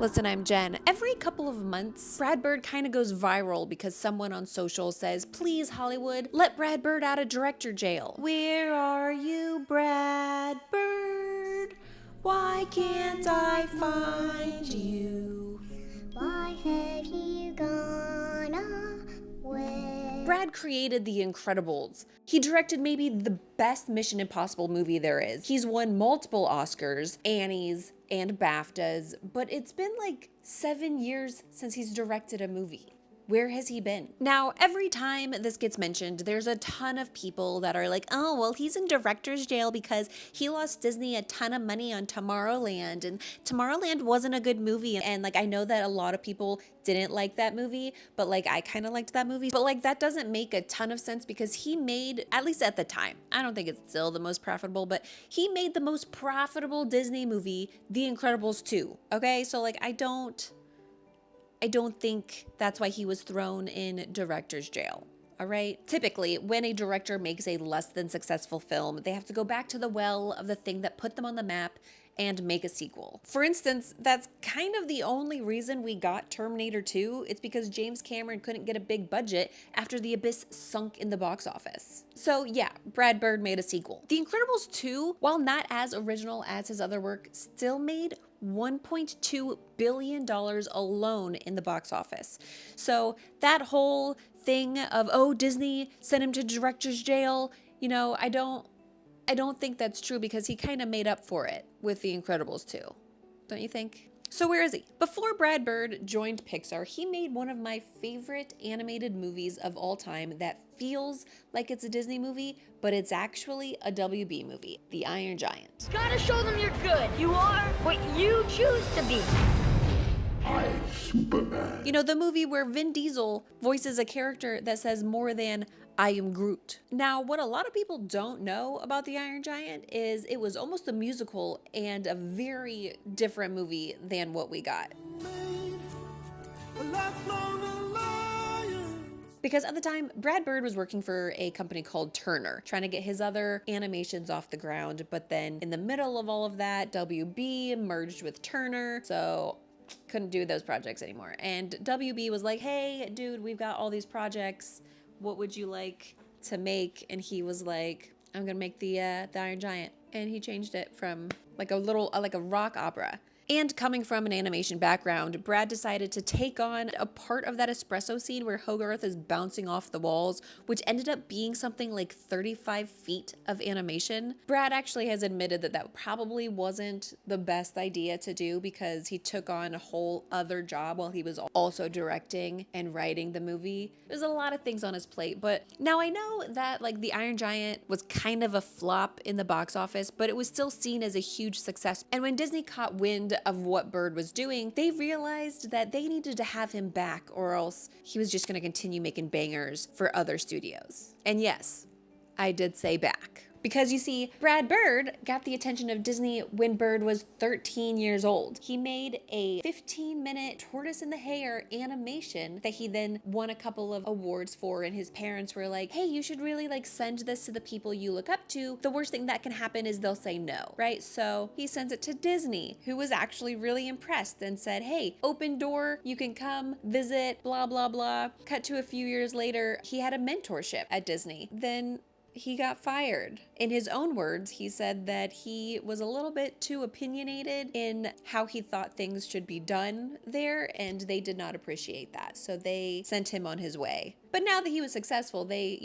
Listen, I'm Jen. Every couple of months, Brad Bird kind of goes viral because someone on social says, please, Hollywood, let Brad Bird out of director jail. Where are you, Brad Bird? Why can't I find you? Why have you gone away? Brad created The Incredibles. He directed maybe the best Mission Impossible movie there is. He's won multiple Oscars, Annies, and BAFTAs, but it's been like 7 years since he's directed a movie. Where has he been? Now, every time this gets mentioned, there's a ton of people that are like, oh, well, he's in director's jail because he lost Disney a ton of money on Tomorrowland, and Tomorrowland wasn't a good movie. And like, I know that a lot of people didn't like that movie, but like, I kind of liked that movie. But like, that doesn't make a ton of sense because he made, at least at the time, I don't think it's still the most profitable, but he made the most profitable Disney movie, The Incredibles 2. Okay, so like, I don't think that's why he was thrown in director's jail. All right. Typically, when a director makes a less than successful film, they have to go back to the well of the thing that put them on the map and make a sequel. For instance, that's kind of the only reason we got Terminator 2. It's because James Cameron couldn't get a big budget after The Abyss sunk in the box office. So yeah, Brad Bird made a sequel. The Incredibles 2, while not as original as his other work, still made $1.2 billion alone in the box office. So that whole thing of, oh, Disney sent him to director's jail, you know, I don't think that's true because he kind of made up for it with The Incredibles 2. Don't you think? So where is he? Before Brad Bird joined Pixar, he made one of my favorite animated movies of all time that feels like it's a Disney movie, but it's actually a WB movie, The Iron Giant. Gotta show them you're good. You are what you choose to be. I'm Superman. You know, the movie where Vin Diesel voices a character that says more than I am Groot. Now, what a lot of people don't know about The Iron Giant is it was almost a musical and a very different movie than what we got. Because at the time, Brad Bird was working for a company called Turner, trying to get his other animations off the ground. But then in the middle of all of that, WB merged with Turner, so couldn't do those projects anymore. And WB was like, hey, dude, we've got all these projects. What would you like to make? And he was like, I'm gonna make the Iron Giant. And he changed it from like a rock opera. And coming from an animation background, Brad decided to take on a part of that espresso scene where Hogarth is bouncing off the walls, which ended up being something like 35 feet of animation. Brad actually has admitted that that probably wasn't the best idea to do because he took on a whole other job while he was also directing and writing the movie. There's a lot of things on his plate, but now I know that like The Iron Giant was kind of a flop in the box office, but it was still seen as a huge success. And when Disney caught wind of what Bird was doing, they realized that they needed to have him back or else he was just going to continue making bangers for other studios. And yes, I did say back. Because you see, Brad Bird got the attention of Disney when Bird was 13 years old. He made a 15-minute tortoise in the hair animation that he then won a couple of awards for, and his parents were like, hey, you should really like send this to the people you look up to. The worst thing that can happen is they'll say no, right? So he sends it to Disney, who was actually really impressed and said, hey, open door, you can come visit, blah, blah, blah. Cut to a few years later, he had a mentorship at Disney. Then he got fired. In his own words, he said that he was a little bit too opinionated in how he thought things should be done there, and they did not appreciate that. So they sent him on his way. But now that he was successful, they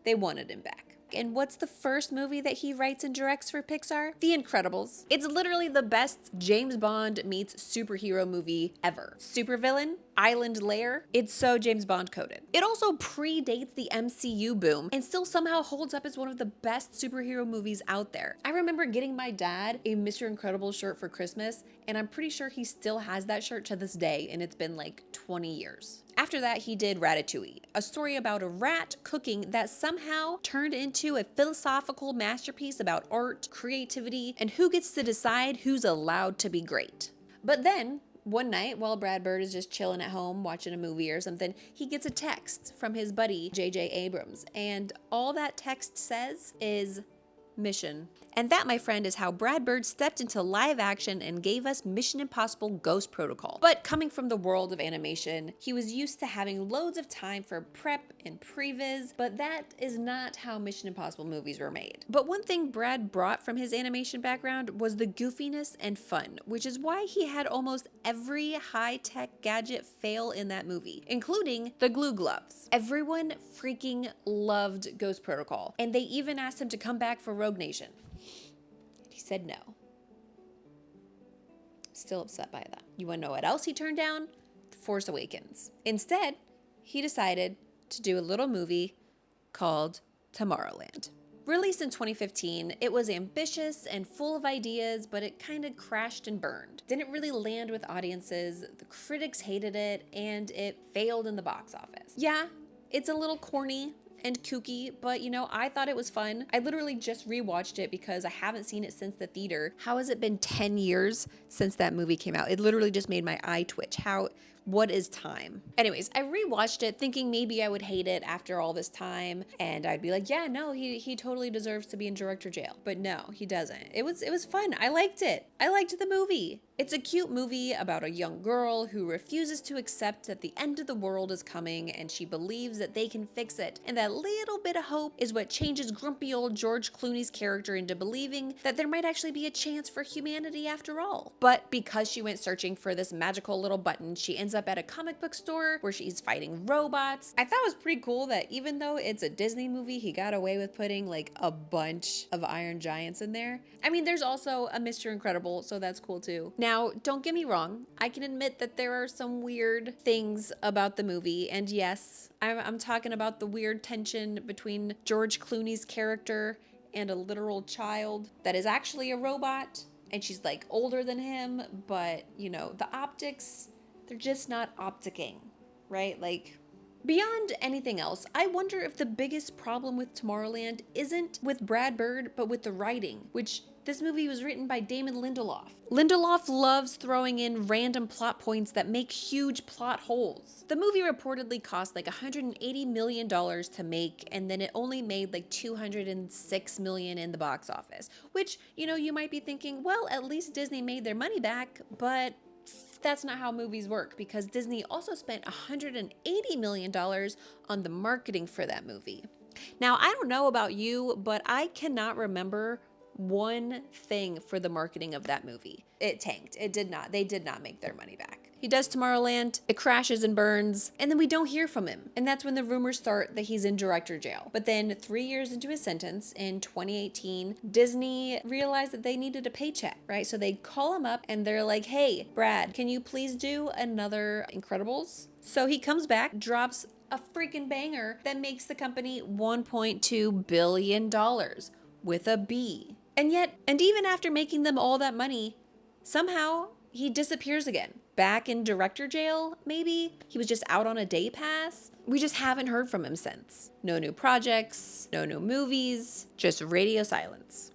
wanted him back. And what's the first movie that he writes and directs for Pixar? The Incredibles. It's literally the best James Bond meets superhero movie ever. Supervillain, island lair, it's so James Bond coded. It also predates the MCU boom and still somehow holds up as one of the best superhero movies out there. I remember getting my dad a Mr. Incredible shirt for Christmas, and I'm pretty sure he still has that shirt to this day, and it's been like 20 years. After that, he did Ratatouille, a story about a rat cooking that somehow turned into a philosophical masterpiece about art, creativity, and who gets to decide who's allowed to be great. But then, one night, while Brad Bird is just chilling at home watching a movie or something, he gets a text from his buddy, J.J. Abrams, and all that text says is, mission. And that, my friend, is how Brad Bird stepped into live action and gave us Mission Impossible Ghost Protocol. But coming from the world of animation, he was used to having loads of time for prep and previs, but that is not how Mission Impossible movies were made. But one thing Brad brought from his animation background was the goofiness and fun, which is why he had almost every high-tech gadget fail in that movie, including the glue gloves. Everyone freaking loved Ghost Protocol, and they even asked him to come back for Rogue Nation. He said no. Still upset by that. You wanna know what else he turned down? The Force Awakens. Instead, he decided to do a little movie called Tomorrowland. Released in 2015, it was ambitious and full of ideas, but it kind of crashed and burned. Didn't really land with audiences, the critics hated it, and it failed in the box office. Yeah, it's a little corny and kooky, but you know, I thought it was fun. I literally just rewatched it because I haven't seen it since the theater. How has it been 10 years since that movie came out? It literally just made my eye twitch. What is time? Anyways, I rewatched it thinking maybe I would hate it after all this time and I'd be like, yeah, no, he totally deserves to be in director jail. But no, he doesn't. It was fun. I liked it. I liked the movie. It's a cute movie about a young girl who refuses to accept that the end of the world is coming and she believes that they can fix it. And that little bit of hope is what changes grumpy old George Clooney's character into believing that there might actually be a chance for humanity after all. But because she went searching for this magical little button, she ends up at a comic book store where she's fighting robots. I thought it was pretty cool that even though it's a Disney movie, he got away with putting like a bunch of Iron Giants in there. I mean, there's also a Mr. Incredible, so that's cool too. Now, don't get me wrong, I can admit that there are some weird things about the movie, and yes, I'm talking about the weird tension between George Clooney's character and a literal child that is actually a robot, and she's like older than him, but you know, the optics, they're just not opticking, right? Like, beyond anything else, I wonder if the biggest problem with Tomorrowland isn't with Brad Bird, but with the writing, which this movie was written by Damon Lindelof. Lindelof loves throwing in random plot points that make huge plot holes. The movie reportedly cost like $180 million to make, and then it only made like $206 million in the box office, which, you know, you might be thinking, well, at least Disney made their money back, but that's not how movies work, because Disney also spent $180 million on the marketing for that movie. Now, I don't know about you, but I cannot remember one thing for the marketing of that movie. It tanked. They did not make their money back. He does Tomorrowland, it crashes and burns, and then we don't hear from him. And that's when the rumors start that he's in director jail. But then 3 years into his sentence, in 2018, Disney realized that they needed a paycheck, right? So they call him up and they're like, hey, Brad, can you please do another Incredibles? So he comes back, drops a freaking banger that makes the company $1.2 billion with a B. And yet, and even after making them all that money, somehow he disappears again. Back in director jail, maybe? He was just out on a day pass? We just haven't heard from him since. No new projects, no new movies, just radio silence.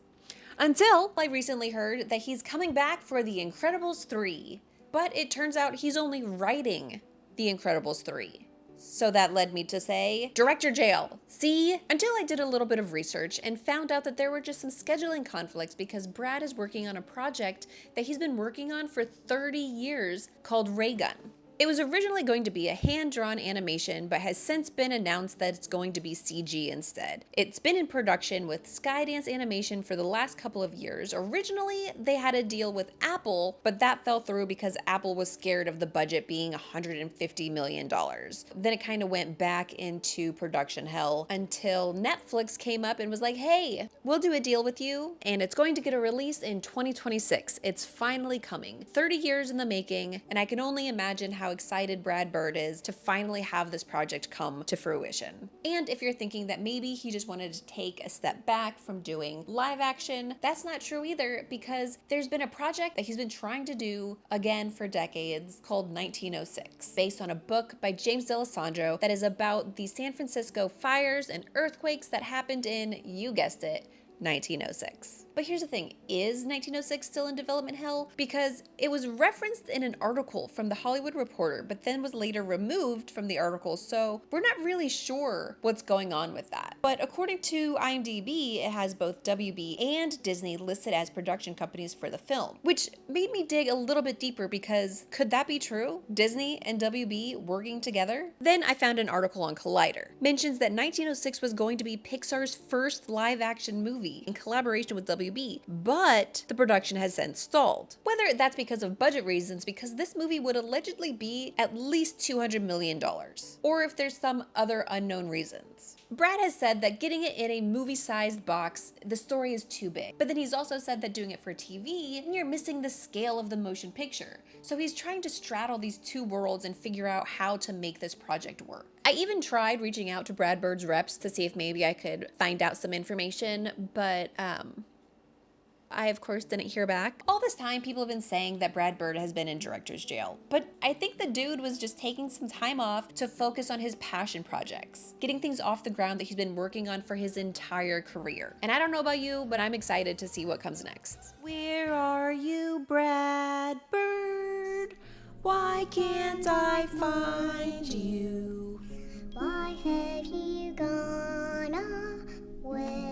Until I recently heard that he's coming back for The Incredibles 3. But it turns out he's only writing The Incredibles 3. So that led me to say, director jail. See? Until I did a little bit of research and found out that there were just some scheduling conflicts because Brad is working on a project that he's been working on for 30 years called Ray Gun. It was originally going to be a hand-drawn animation, but has since been announced that it's going to be CG instead. It's been in production with Skydance Animation for the last couple of years. Originally, they had a deal with Apple, but that fell through because Apple was scared of the budget being $150 million. Then it kind of went back into production hell until Netflix came up and was like, hey, we'll do a deal with you, and it's going to get a release in 2026. It's finally coming. 30 years in the making, and I can only imagine how excited Brad Bird is to finally have this project come to fruition. And if you're thinking that maybe he just wanted to take a step back from doing live action, that's not true either, because there's been a project that he's been trying to do again for decades called 1906, based on a book by James D'Alessandro that is about the San Francisco fires and earthquakes that happened in, you guessed it, 1906. But here's the thing, is 1906 still in development hell? Because it was referenced in an article from the Hollywood Reporter, but then was later removed from the article, so we're not really sure what's going on with that. But according to IMDb, it has both WB and Disney listed as production companies for the film, which made me dig a little bit deeper because could that be true? Disney and WB working together? Then I found an article on Collider. Mentions that 1906 was going to be Pixar's first live action movie in collaboration with WB, but the production has since stalled. Whether that's because of budget reasons, because this movie would allegedly be at least $200 million, or if there's some other unknown reasons. Brad has said that getting it in a movie-sized box, the story is too big. But then he's also said that doing it for TV, you're missing the scale of the motion picture. So he's trying to straddle these two worlds and figure out how to make this project work. I even tried reaching out to Brad Bird's reps to see if maybe I could find out some information, but I, of course, didn't hear back. All this time, people have been saying that Brad Bird has been in director's jail, but I think the dude was just taking some time off to focus on his passion projects, getting things off the ground that he's been working on for his entire career. And I don't know about you, but I'm excited to see what comes next. Where are you, Brad Bird? Why can't I find